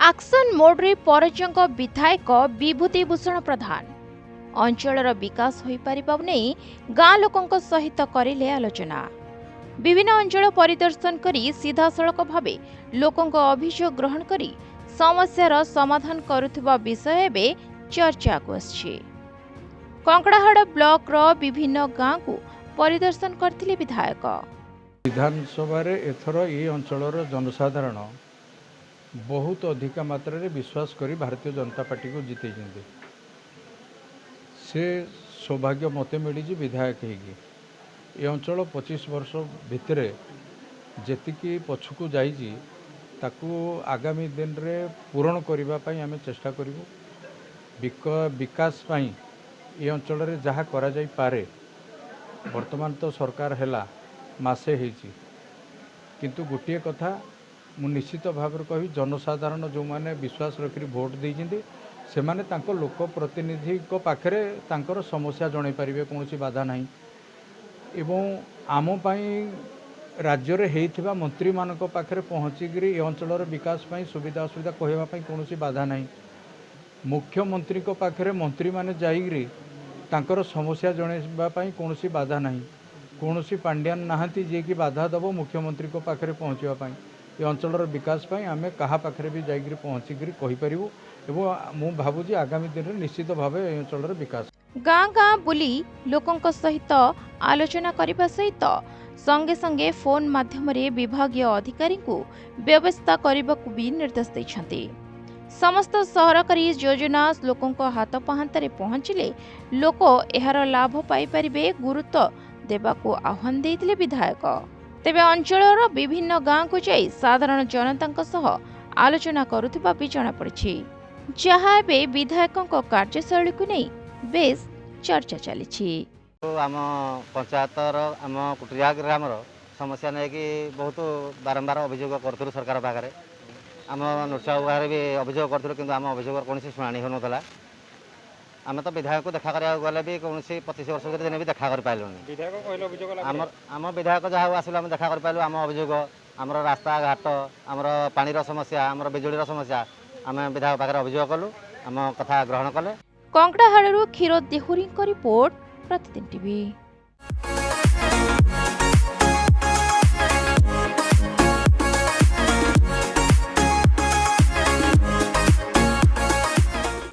Action मोड्रे Parjang विधायक विभूति भूषण प्रधान अंचलर विकास हो Paribas नै गाँ लोकंक सहित करिले आलोचना। विभिन्न अंचल परिदर्शन करी सीधासलख भावे लोकंक अभियोग ग्रहण करी समस्यार समाधान करुथिबा विषय एबे चर्चा को आछि। कंकड़ाहाड़ ब्लॉक रो विभिन्न गाँ को परिदर्शन करथिले विधायक। विधानसभा एथर ये अंचलर जनसाधारण बहुत अधिक मात्रा रे विश्वास करी भारतीय जनता पार्टी को जीते से सौभाग्य मते मिली विधायक होगी। ये अंचल 25 वर्ष भितर जेतिकी पछकू जाइए ताकू आगामी दिन रे पूरण करने आम चेष्टा करूँ। विकास पाई ये अंचल रे जहाँ करा जाई पारे वर्तमान तो सरकार हैला मासे हेची, किंतु गोटे कथा मु निश्चित भाव कही जनसाधारण जो माने विश्वास रखी भोट देइजिंदे से माने तांको लोक प्रतिनिधि को पाखरे तांकर समस्या जणाई पारिबे, कोनोसी बाधा नाही। एवं आम पाई राज्य रे हेइथिबा मंत्री मानक पाखरे पहुँचिकी ए अंचलर विकास पाई सुविधा असुविधा कहवा पाई कोनोसी बाधा नाही। मुख्यमंत्री को पाखरे मंत्री माने जाइगिरी तांकर समस्या जणाइबा पाई कोनोसी बाधा नाही। कोनोसी पांड्यान नाहांती जे कि बाधा दबो मुख्यमंत्री को पाखरे पहुँचवा पाई। ये अंचलर विकास पाई आमे कहा पाखरे भी जाइगिरी पहुँचिकी कहि परिबु एवं मु भाबुजी आगामी दिन में निश्चित भाव ये अंचलर विकास। गाँ गाँ बुली लोकंक सहित आलोचना करने सहित संगे संगे फोन माध्यम विभागीय अधिकारी को व्यवस्था करने को भी निर्देश देते। समस्त सरकारी योजना लोकंक हाथ पाहांतारे पहुंचले लोक एहार लाभ पाई परिबे गुरुत्व देबाको आह्वान देइतिले विधायक। तेबे अंचलर विभिन्न गाँ को जाई साधारण जनतांक सह आलोचना करुथिबा भी जଣା पड़िछि, जहाँ एबे विधायकंक कार्यशैली को नहीं बेस चर्चा चली। आम पंचायतर आम कुटिया ग्रामर समस्या नहीं कि बहुत बारंबार अभियोग करूँ सरकार पाखे। आम नृत्य विभाग भी अभियोग करूँ कि आम अभियोग कौन शुणी हो नाला। आम तो विधायक को देखा करा गले भी कौन 25 वर्ष दिन भी देखा कर पाइलुनी। आम विधायक जहाँ आसलु आम देखा कर पाइलु। आम अभियोग आम रास्ता घाट आम पानीर समस्या आम बिजुलीर समस्या आम विधायक पाखे अभियोग कलु, आम कथा ग्रहण कले। कंकड़ाहाड़ू क्षीरोद देहुरी रिपोर्ट, प्रतिदिन टीवी।